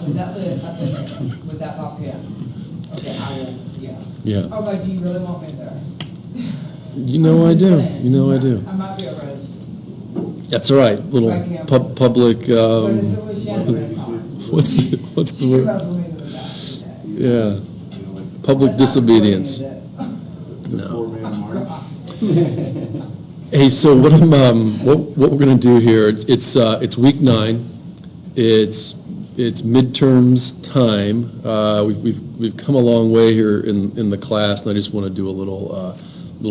was that was that pop? Yeah. Okay, I will, yeah. Yeah. Oh, but do you really want me there? You know I do. You know I do. I might be a roast. That's all right. Little public. But it's always Shannon's call. What's the She word? wrestles me to the back today. Yeah. Public That's not disobedience. bullying, is it? No. Hey, so what we're going to do here? It's week 9. It's midterms time. We've come a long way here in the class, and I just want to do a little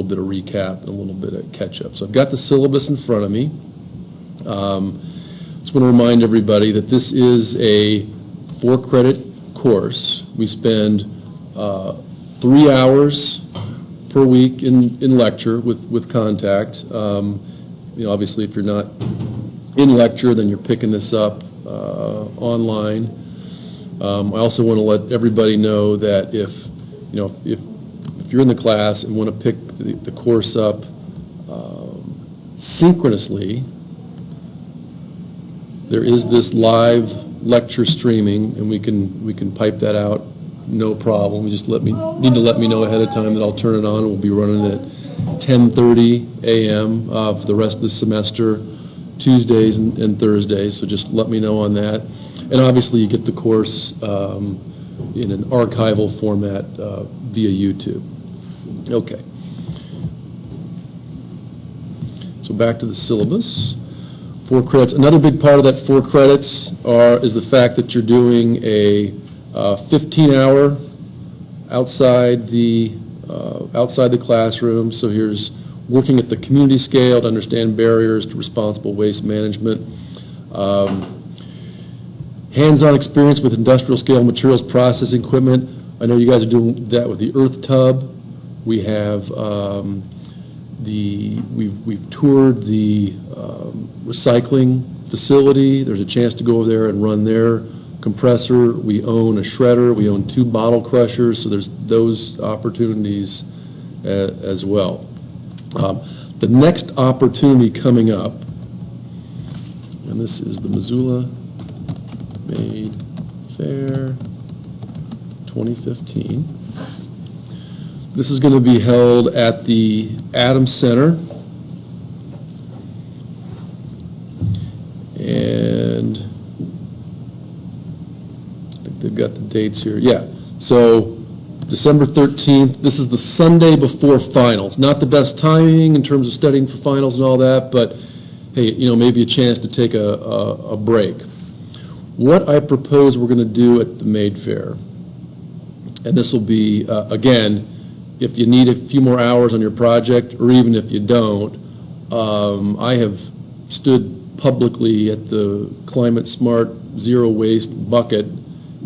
bit of recap and a little bit of catch up. So I've got the syllabus in front of me. Just want to remind everybody that this is a 4-credit course. We spend 3 hours per week in lecture with contact. Obviously, if you're not in lecture, then you're picking this up online. I also want to let everybody know that if you're in the class and want to pick the course up synchronously, there is this live lecture streaming, and we can pipe that out. No problem. You just need to let me know ahead of time that I'll turn it on. We'll be running it at 10:30 a.m. For the rest of the semester, Tuesdays and Thursdays. So just let me know on that. And obviously, you get the course in an archival format via YouTube. Okay. So back to the syllabus. 4 credits. Another big part of that 4 credits is the fact that you're doing a 15-hour outside the classroom. So here's working at the community scale to understand barriers to responsible waste management. Hands-on experience with industrial scale materials processing equipment. I know you guys are doing that with the Earth Tub. We have we've toured the recycling facility. There's a chance to go over there and run their compressor. We own a shredder. We own 2 bottle crushers, so there's those opportunities as well. The next opportunity coming up, and this is the Missoula Made Fair 2015. This is going to be held at the Adams Center, and I think they've got the dates here. Yeah, so December 13th. This is the Sunday before finals. Not the best timing in terms of studying for finals and all that, but hey, maybe a chance to take a break. What I propose we're going to do at the Made Fair, and this will be, again, if you need a few more hours on your project, or even if you don't, I have stood publicly at the Climate Smart Zero Waste bucket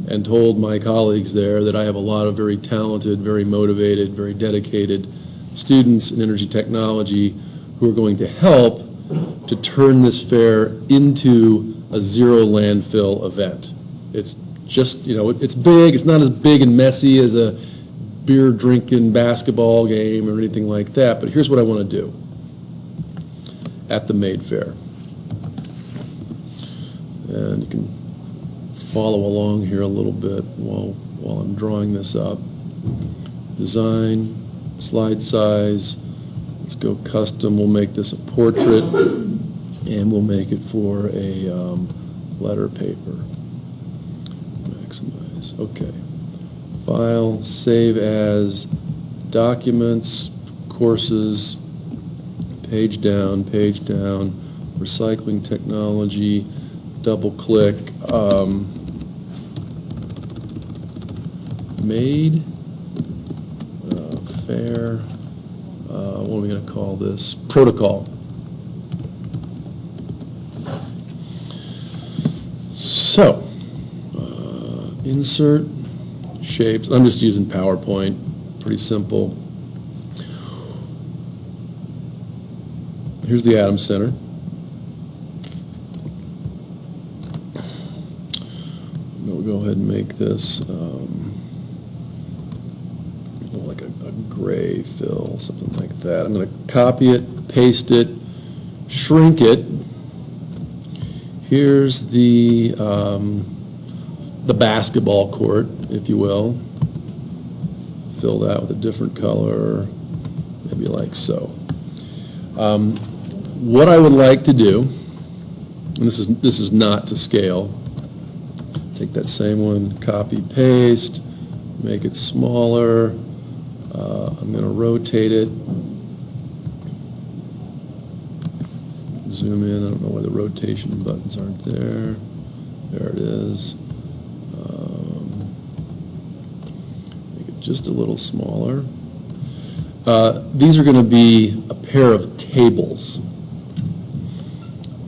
and told my colleagues there that I have a lot of very talented, very motivated, very dedicated students in energy technology who are going to help to turn this fair into a zero landfill event. It's just, it's big. It's not as big and messy as a beer drinking basketball game or anything like that, but here's what I want to do at the Made Fair. And you can follow along here a little bit while I'm drawing this up. Design, slide size, let's go custom. We'll make this a portrait, and we'll make it for a letter paper. Maximize, okay. File, save as, documents, courses, page down, recycling technology, double click, Made Fair, what are we going to call this? Protocol. So, insert, shapes. I'm just using PowerPoint, pretty simple. Here's the Adams Center. We'll go ahead and make this like a gray fill, something like that. I'm going to copy it, paste it, shrink it. Here's the the basketball court, if you will. Fill that with a different color, maybe like so. What I would like to do, and this is not to scale, take that same one, copy, paste, make it smaller. I'm going to rotate it. Zoom in. I don't know why the rotation buttons aren't there. There it is. Make it just a little smaller. These are going to be a pair of tables.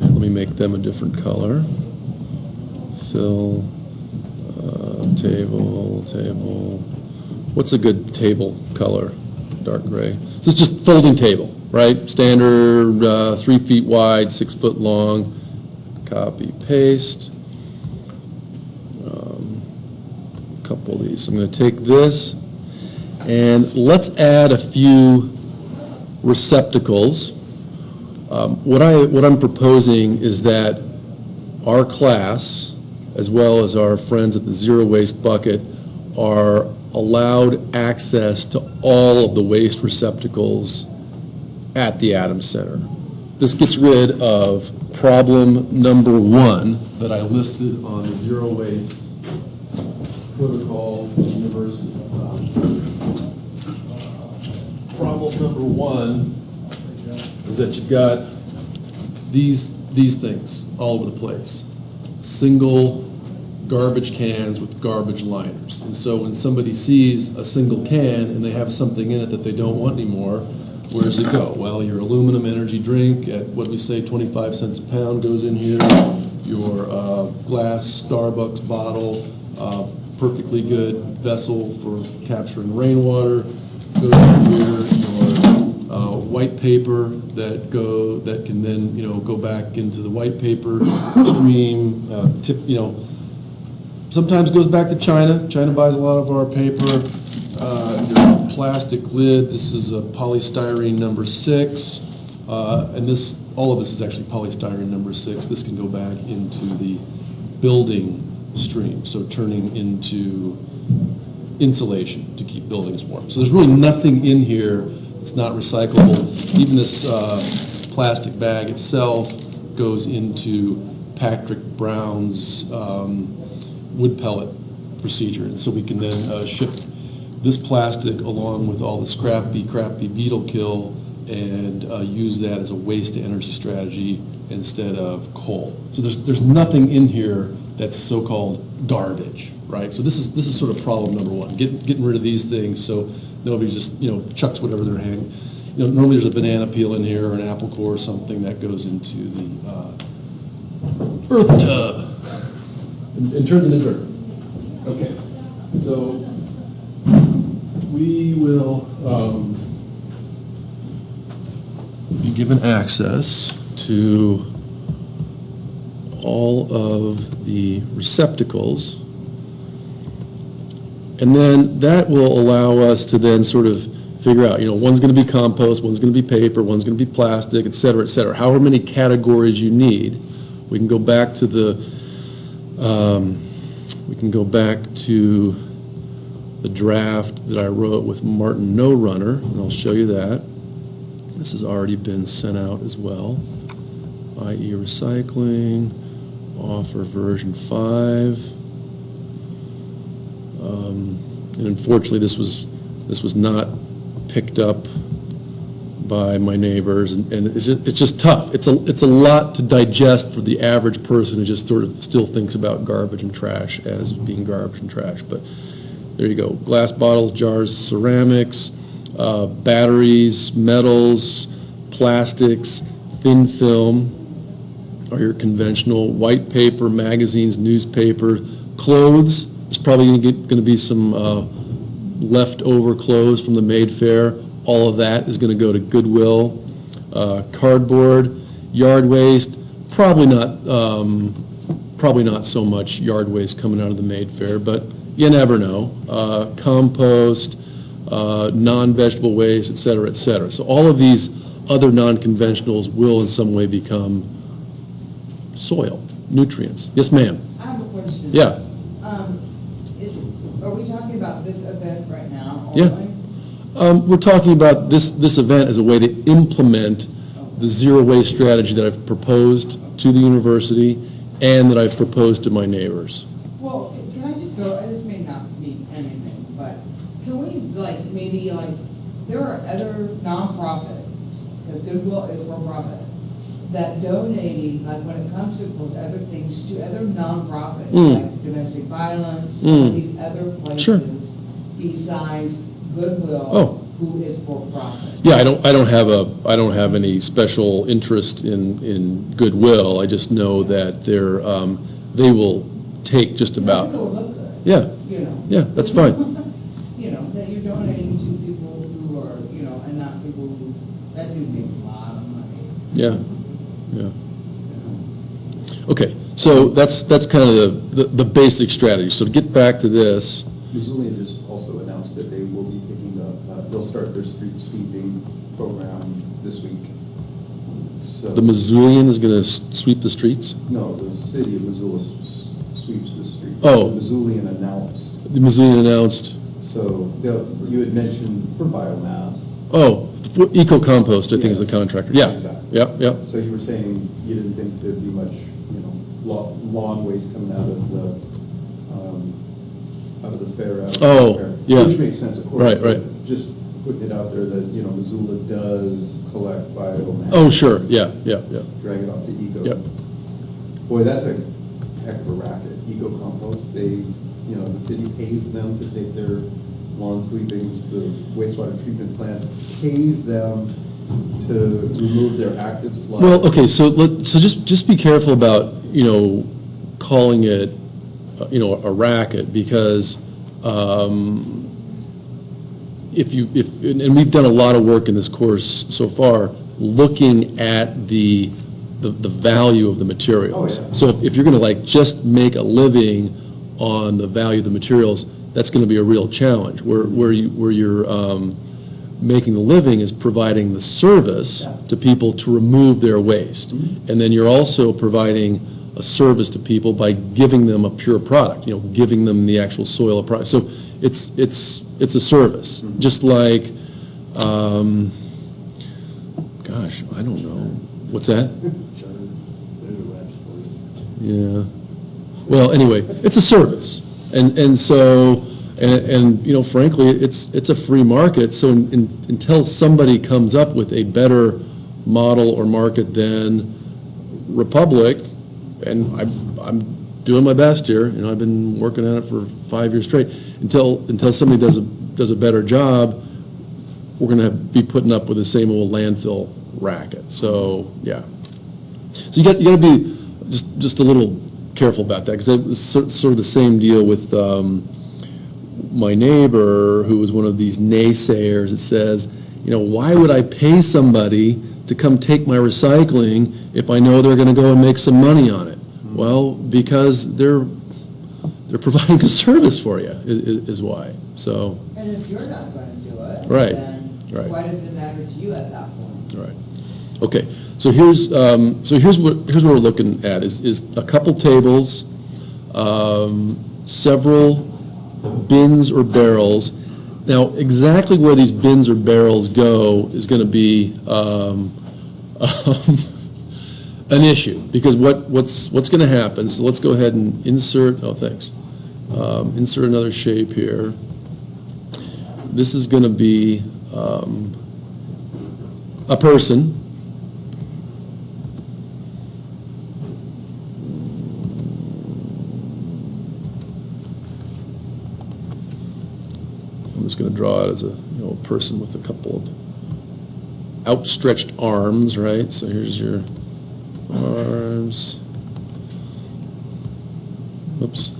And let me make them a different color. Fill, table. What's a good table color? Dark gray. So it's just folding table, right? Standard, 3 feet wide, 6 foot long. Copy, paste. A couple of these. So I'm going to take this, and let's add a few receptacles. What I'm proposing is that our class, as well as our friends at the Zero Waste Bucket, are allowed access to all of the waste receptacles at the Adams Center. This gets rid of problem number 1 that I listed on the Zero Waste Protocol University. Problem number 1 is that you've got these things all over the place. Single garbage cans with garbage liners. And so when somebody sees a single can and they have something in it that they don't want anymore, where does it go? Well, your aluminum energy drink at, what do we say, 25 cents a pound goes in here. Your glass Starbucks bottle, perfectly good vessel for capturing rainwater, goes in here. Your white paper that can then go back into the white paper stream. Sometimes goes back to China. China buys a lot of our paper. Your plastic lid. This is a polystyrene number 6, and all of this is actually polystyrene number 6. This can go back into the building stream, so turning into insulation to keep buildings warm. So there's really nothing in here that's not recyclable. Even this plastic bag itself goes into Patrick Brown's wood pellet procedure, and so we can then ship this plastic along with all the crappy beetle kill and use that as a waste to energy strategy instead of coal. So there's nothing in here that's so-called garbage, right? So this is sort of problem number 1, getting rid of these things so nobody just chucks whatever they're hanging. Normally there's a banana peel in here or an apple core or something that goes into the earth tub and turns it into dirt. Okay, so we will be given access to all of the receptacles, and then that will allow us to then sort of figure out, one's going to be compost, one's going to be paper, one's going to be plastic, et cetera, however many categories you need. We can go back to the draft that I wrote with Martin No Runner, and I'll show you that. This has already been sent out as well. i.e. recycling, offer version 5. And unfortunately, this was not picked up by my neighbors, and it's just tough. It's a lot to digest for the average person who just sort of still thinks about garbage and trash as being garbage and trash. But there you go. Glass bottles, jars, ceramics, batteries, metals, plastics, thin film are your conventional. White paper, magazines, newspaper, clothes. There's probably going to be some leftover clothes from the Maid Fair. All of that is going to go to Goodwill. Cardboard, yard waste, probably not so much yard waste coming out of the Maid Fair, but you never know. Compost, non-vegetable waste, et cetera, et cetera. So all of these other non-conventionals will in some way become soil, nutrients. Yes, ma'am. I have a question. Yeah. are we talking about this event right now Yeah. only? We're talking about this event as a way to implement the zero waste strategy that I've proposed to the university and that I've proposed to my neighbors. Well, can I just go, and this may not mean anything, but can we, like, maybe, like, there are other nonprofit, because Goodwill is for profit, that donating, like, when it comes to those other things, to other nonprofits, like domestic violence, some of these other Sure. places, besides Goodwill, Oh. who is for profit. Yeah, I don't have any special interest in Goodwill. I just know that they will take just I about, think it would look good. yeah, You know. yeah, that's fine. You know, that you're donating to people who are, you know, and not people who, that do make a lot of money. Yeah, yeah. You know. Okay, so that's kind of the basic strategy. So to get back to this, Missoulian just also announced that they will be picking up, they'll start their street sweeping program this week. So the Missoulian is going to sweep the streets? No, the city of Missoula sweeps the streets. Oh. The Missoulian announced. The Missoulian announced, So you had mentioned for biomass. oh, eco-compost, I think is the Yes. contractor. Yeah, Exactly. yeah, yeah. So you were saying you didn't think there'd be much, lawn waste coming out of the fair. Oh, yeah. Which makes sense, of course. Right, right. but Just putting it out there that, Missoula does collect biomass. Oh, sure, yeah, yeah, yeah. Drag it off to eco. Yep. Boy, that's a heck of a racket. Eco compost, the city pays them to take their lawn sweepings, the wastewater treatment plant pays them to remove their active sludge. Well, okay, so just be careful about, calling it, a racket, because and we've done a lot of work in this course so far, looking at the value of the materials. Oh, yeah. So if you're gonna just make a living on the value of the materials, that's gonna be a real challenge. Where you're making the living is providing the service Yeah. to people to remove their waste. Mhm. And then you're also providing a service to people by giving them a pure product, giving them the actual soil product. So it's a service, Mhm. just like, gosh, I don't know. What's that? Yeah. Well, anyway, it's a service. And so, frankly, it's a free market. So until somebody comes up with a better model or market than Republic, and I'm doing my best here, I've been working on it for 5 years straight, until somebody does a better job, we're going to be putting up with the same old landfill racket. So, yeah. So you got to be just a little careful about that, because it was sort of the same deal with my neighbor, who was one of these naysayers that says, why would I pay somebody to come take my recycling if I know they're going to go and make some money on it? Well, because they're providing a service for you, is why. So, And if you're not going to do it, Right, then right. why does it matter to you at that point? all right. Okay, so here's what we're looking at is a couple tables, several bins or barrels. Now, exactly where these bins or barrels go is going to be an issue, because what's going to happen, so let's go ahead and insert, insert another shape here. This is going to be a person. I'm just going to draw it as a person with a couple of outstretched arms, right? So here's your arms. Oops.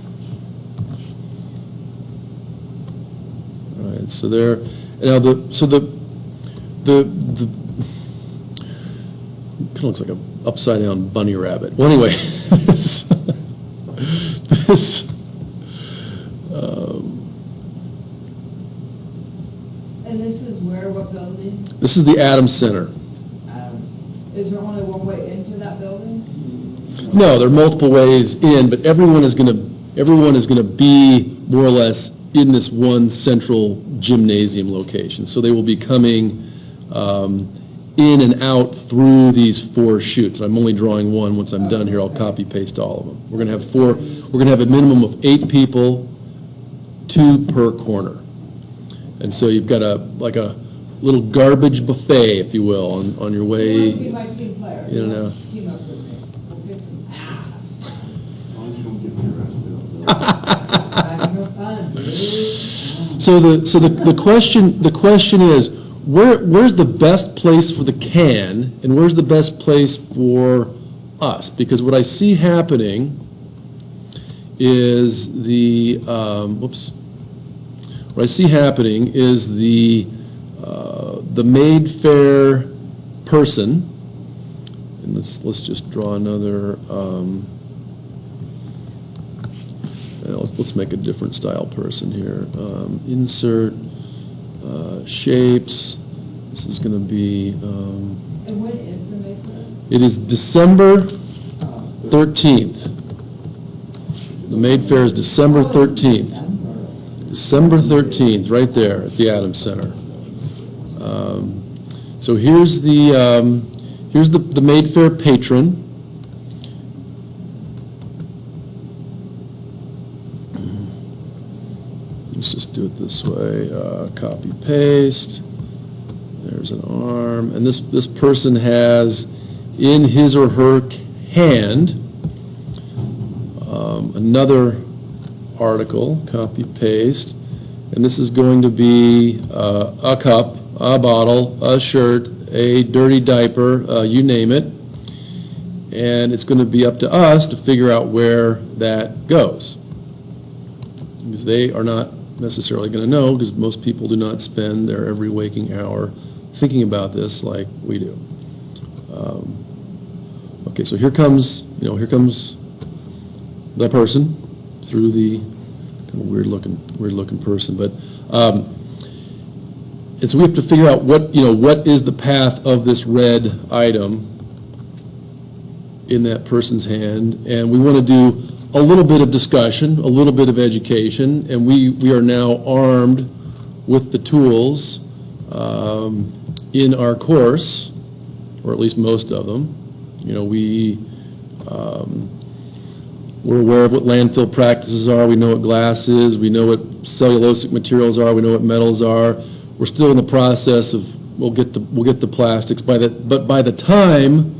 All right, so there. Now the kind of looks like a upside down bunny rabbit. Well, anyway, this And this is where, what building? this is the Adams Center. Is there only one way into that building? No, there are multiple ways in, but everyone is going to be more or less in this one central gymnasium location. So they will be coming in and out through these 4 chutes. I'm only drawing one. Once I'm done here, I'll copy paste all of them. We're going to have 4. We're going to have a minimum of 8 people, 2 per corner. And so you've got like a little garbage buffet, if you will, on your Who way. wants to be my team player? You know. Team up with me. We'll get some ass. As long as you don't get me arrested. Having no fun, dude. So the question is, where's the best place for the can, and where's the best place for us? Because what I see happening is what I see happening is the made fair person, and let's just draw another. Let's make a different style person here. Insert shapes. This is going to be. And when is the May Fair? It is December 13th. The Maid Fair is December 13th. December 13th, right there at the Adams Center. So here's the Maid Fair patron. Let's just do it this way. Copy paste. There's an arm, and this person has in his or her hand another article, copy paste, and this is going to be a cup, a bottle, a shirt, a dirty diaper, you name it, and it's going to be up to us to figure out where that goes, because they are not necessarily going to know, because most people do not spend their every waking hour thinking about this like we do. Okay, so here comes the person through the kind of weird looking person, but and so we have to figure out what is the path of this red item in that person's hand, and we want to do a little bit of discussion, a little bit of education, and we are now armed with the tools in our course, or at least most of them. We're aware of what landfill practices are. We know what glass is. We know what cellulosic materials are. We know what metals are. We're still in the process of we'll get to plastics. But by the time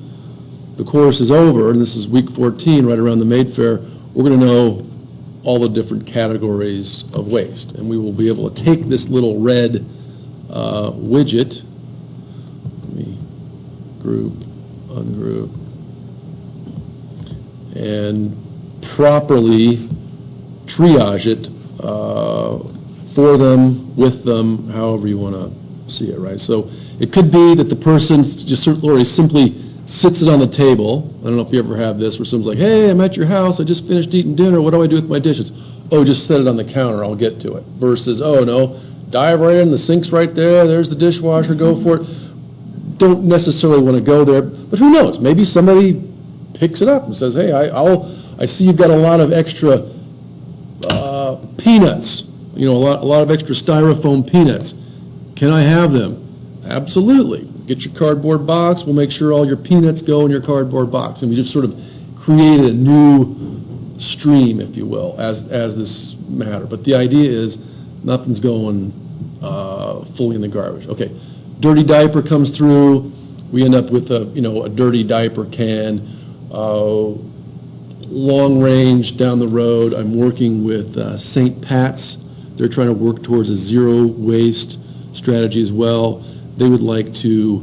the course is over, and this is week 14, right around the Maid Fair, we're going to know all the different categories of waste, and we will be able to take this little red widget. Let me group, ungroup, and properly triage it for them, with them, however you want to see it, right? So it could be that the person just already simply sits it on the table. I don't know if you ever have this where someone's like, hey, I'm at your house, I just finished eating dinner, what do I do with my dishes? Oh, just set it on the counter, I'll get to it. Versus, oh no, dive right in, the sink's right there, there's the dishwasher, go for it. Don't necessarily want to go there, but who knows? Maybe somebody picks it up and says, hey, I see you've got a lot of extra peanuts, a lot of extra styrofoam peanuts. Can I have them? Absolutely. Get your cardboard box. We'll make sure all your peanuts go in your cardboard box. And we just sort of created a new stream, if you will, as this matter. But the idea is nothing's going fully in the garbage. Okay, dirty diaper comes through. We end up with a dirty diaper can. Long range down the road, I'm working with St. Pat's. They're trying to work towards a zero waste strategy as well. They would like to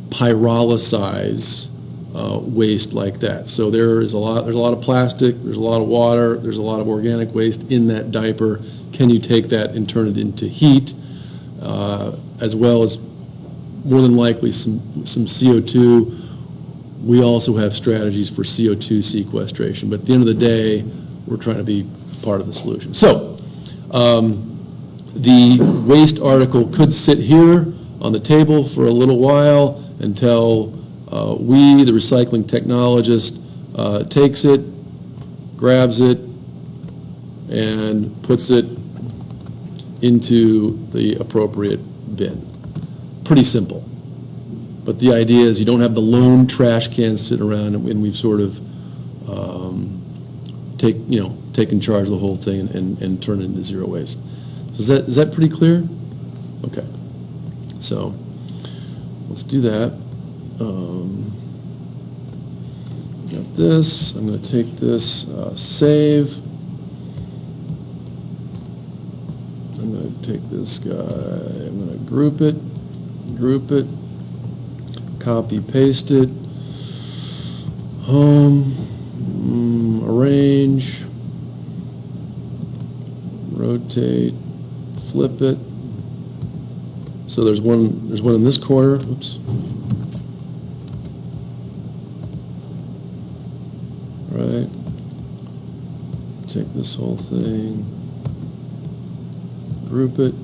pyrolyze waste like that. So there's a lot of plastic, there's a lot of water, there's a lot of organic waste in that diaper. Can you take that and turn it into heat, as well as more than likely some CO2. We also have strategies for CO2 sequestration, but at the end of the day, we're trying to be part of the solution. So the waste article could sit here on the table for a little while until we, the recycling technologist, takes it, grabs it, and puts it into the appropriate bin. Pretty simple. But the idea is you don't have the lone trash can sitting around, and we've sort of taken charge of the whole thing and turned it into zero waste. So is that pretty clear? Okay. So let's do that. Got this. I'm going to take this, save. I'm going to take this guy. I'm going to group it, copy, paste it, home, arrange, rotate, flip it. So there's one in this corner. Oops. Right. Take this whole thing, group it,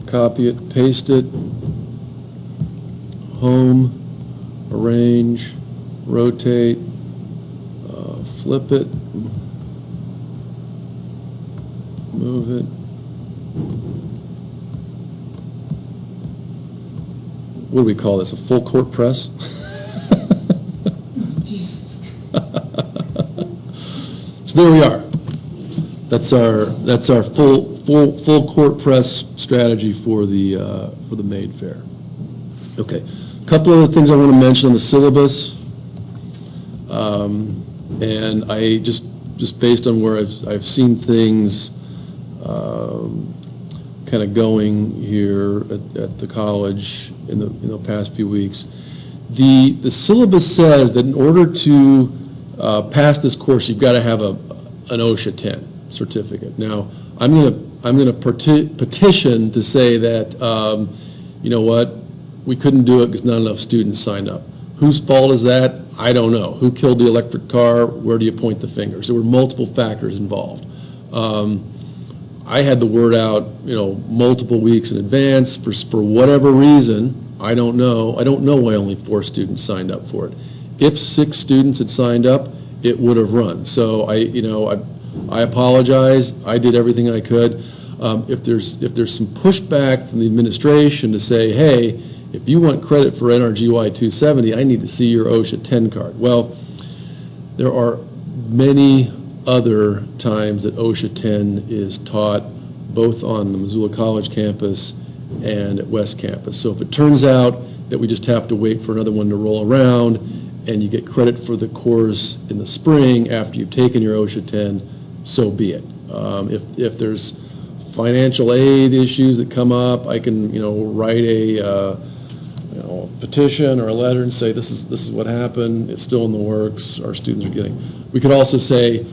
copy it, paste it, home, arrange, rotate, flip it, move it. What do we call this, a full court press? Jesus. So there we are. That's our full court press strategy for the Maid Fair. Okay, a couple other things I want to mention on the syllabus, and I just based on where I've seen things kind of going here at the college in the past few weeks. The syllabus says that in order to pass this course, you've got to have an OSHA 10 certificate. Now, I'm going to petition to say that you know what, we couldn't do it because not enough students signed up. Whose fault is that? I don't know. Who killed the electric car? Where do you point the fingers? There were multiple factors involved. I had the word out, multiple weeks in advance for whatever reason. I don't know why only 4 students signed up for it. If 6 students had signed up, it would have run. So I apologize. I did everything I could. If there's some pushback from the administration to say, hey, if you want credit for NRGY 270, I need to see your OSHA 10 card. Well, there are many other times that OSHA 10 is taught both on the Missoula College campus and at West Campus. So if it turns out that we just have to wait for another one to roll around and you get credit for the course in the spring after you've taken your OSHA 10, so be it. If there's financial aid issues that come up, I can write a petition or a letter and say this is what happened. It's still in the works. Our students are getting. We could also say,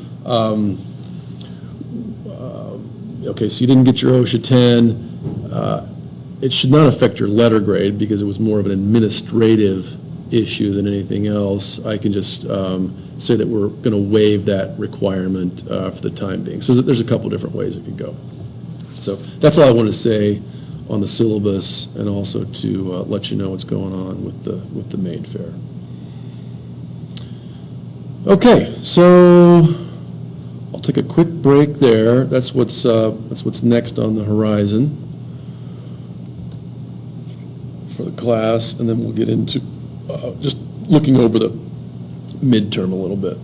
okay, so you didn't get your OSHA 10. It should not affect your letter grade because it was more of an administrative issue than anything else. I can just say that we're going to waive that requirement for the time being. So there's a couple different ways it could go. So that's all I want to say on the syllabus, and also to let you know what's going on with the Maid Fair. Okay, so I'll take a quick break there. That's what's next on the horizon for the class, and then we'll get into just looking over the midterm a little bit.